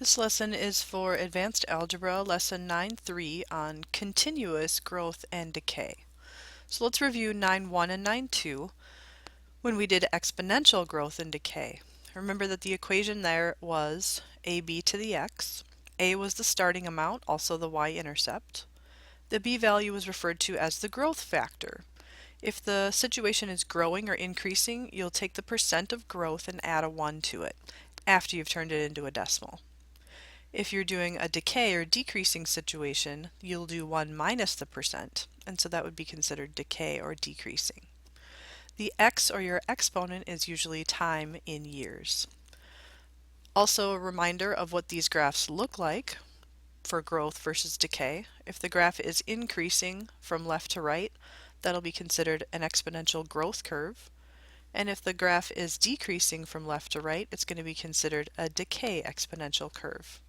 This lesson is for Advanced Algebra, Lesson 9.3 on continuous growth and decay. So let's review 9.1 and 9.2 when we did exponential growth and decay. Remember that the equation there was ab to the x. A was the starting amount, also the y-intercept. The b value was referred to as the growth factor. If the situation is growing or increasing, you'll take the percent of growth and add a 1 to it after you've turned it into a decimal. If you're doing a decay or decreasing situation, you'll do 1 minus the percent, and so that would be considered decay or decreasing. The x, or your exponent, is usually time in years. Also, a reminder of what these graphs look like for growth versus decay. If the graph is increasing from left to right, that'll be considered an exponential growth curve. And if the graph is decreasing from left to right, it's going to be considered a decay exponential curve.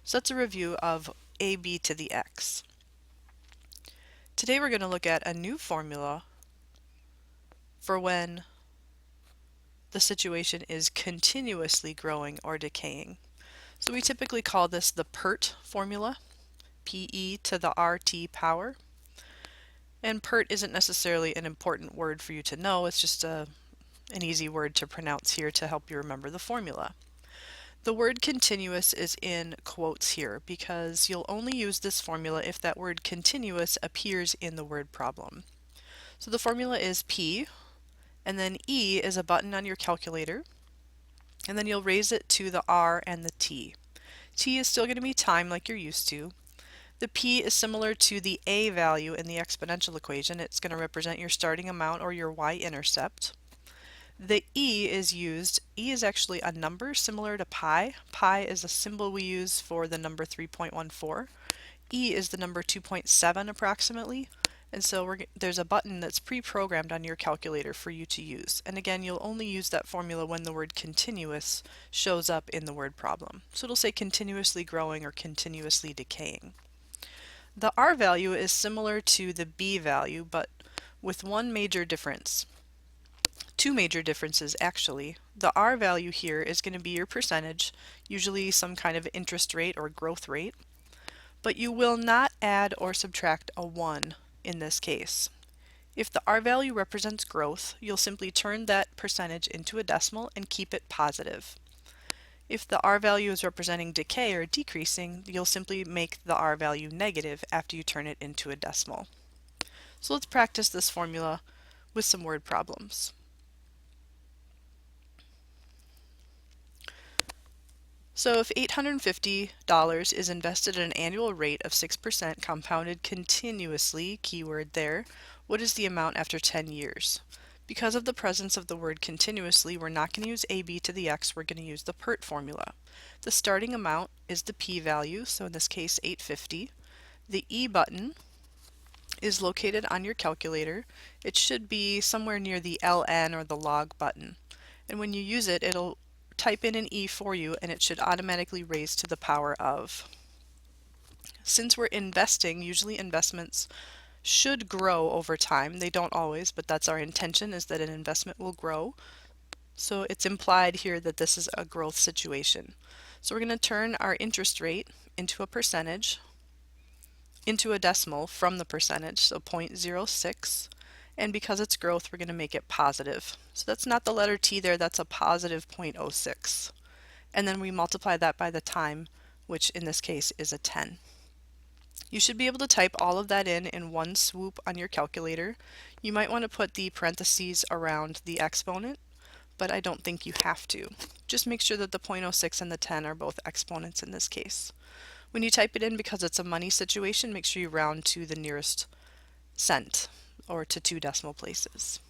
So that's a review of ab to the x. Today we're going to look at a new formula for when the situation is continuously growing or decaying. So we typically call this the Pert formula, Pe to the RT power. And Pert isn't necessarily an important word for you to know, it's just an easy word to pronounce here to help you remember the formula. The word continuous is in quotes here because you'll only use this formula if that word continuous appears in the word problem. So the formula is P, and then E is a button on your calculator, and then you'll raise it to the R and the T. T is still going to be time like you're used to. The P is similar to the A value in the exponential equation. It's going to represent your starting amount or your y-intercept. The E is used. E is actually a number similar to pi. Pi is a symbol we use for the number 3.14. E is the number 2.7 approximately. And so there's a button that's pre-programmed on your calculator for you to use. And again, you'll only use that formula when the word continuous shows up in the word problem. So it'll say continuously growing or continuously decaying. The R value is similar to the B value, but with one major difference. Two major differences actually. The R value here is going to be your percentage, usually some kind of interest rate or growth rate, but you will not add or subtract a 1 in this case. If the R value represents growth, you'll simply turn that percentage into a decimal and keep it positive. If the R value is representing decay or decreasing, you'll simply make the R value negative after you turn it into a decimal. So let's practice this formula with some word problems. So if $850 is invested at an annual rate of 6% compounded continuously, keyword there, what is the amount after 10 years? Because of the presence of the word continuously, we're not going to use ab to the x, we're going to use the Pert formula. The starting amount is the p value, so in this case 850. The E button is located on your calculator. It should be somewhere near the ln or the log button. And when you use it, it'll type in an E for you and it should automatically raise to the power of. Since we're investing, usually investments should grow over time. They don't always, but that's our intention, is that an investment will grow. So it's implied here that this is a growth situation. So we're going to turn our interest rate into a percentage, into a decimal from the percentage, so 0.06. And because it's growth, we're going to make it positive. So that's not the letter T there, that's a positive 0.06. And then we multiply that by the time, which in this case is a 10. You should be able to type all of that in one swoop on your calculator. You might want to put the parentheses around the exponent, but I don't think you have to. Just make sure that the 0.06 and the 10 are both exponents in this case. When you type it in, because it's a money situation, make sure you round to the nearest cent or to 2 decimal places.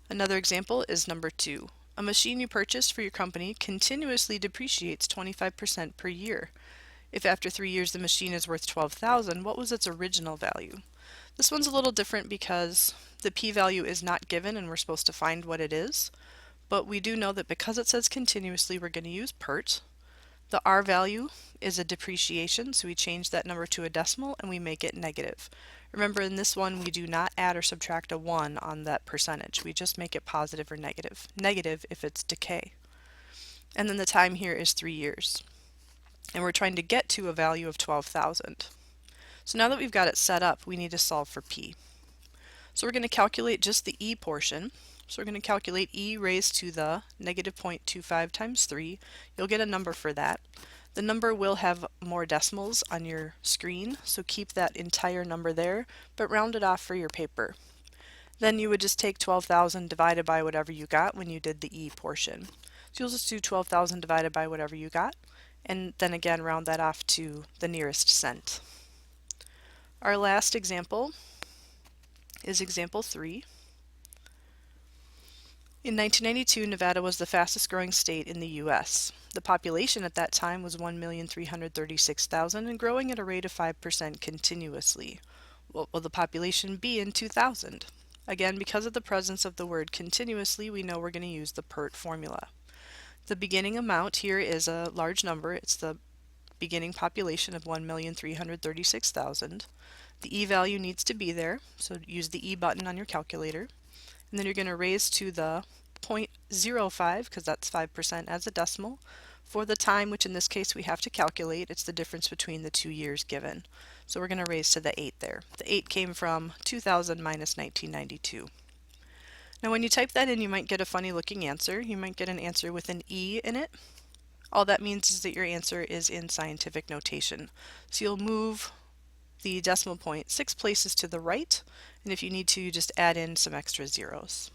Another example is number 2. A machine you purchased for your company continuously depreciates 25% per year. If after 3 years the machine is worth $12,000, what was its original value? This one's a little different because the p-value is not given and we're supposed to find what it is, but we do know that because it says continuously, we're going to use Pert. The R value is a depreciation, so we change that number to a decimal and we make it negative. Remember, in this one we do not add or subtract a 1 on that percentage. We just make it positive or negative. Negative if it's decay. and then the time here is 3 years. And we're trying to get to a value of 12,000. So now that we've got it set up, we need to solve for p. So we're going to calculate just the e portion. So we're going to calculate e raised to the negative 0.25 times 3. You'll get a number for that. The number will have more decimals on your screen, so keep that entire number there, but round it off for your paper. Then you would just take 12,000 divided by whatever you got when you did the e portion. So you'll just do 12,000 divided by whatever you got, and then again round that off to the nearest cent. Our last example is example 3. In 1992, Nevada was the fastest growing state in the U.S. The population at that time was 1,336,000 and growing at a rate of 5% continuously. What will the population be in 2000? Again, because of the presence of the word continuously, we know we're going to use the Pert formula. The beginning amount here is a large number. It's the beginning population of 1,336,000. The e value needs to be there, so use the e button on your calculator. And then you're going to raise to the 0.05, because that's 5% as a decimal, for the time, which in this case we have to calculate. It's the difference between the 2 years given. So we're going to raise to the 8 there. The 8 came from 2000 minus 1992. Now when you type that in, you might get a funny looking answer. You might get an answer with an E in it. All that means is that your answer is in scientific notation. So you'll move the decimal point 6 places to the right, and if you need to, you just add in some extra zeros.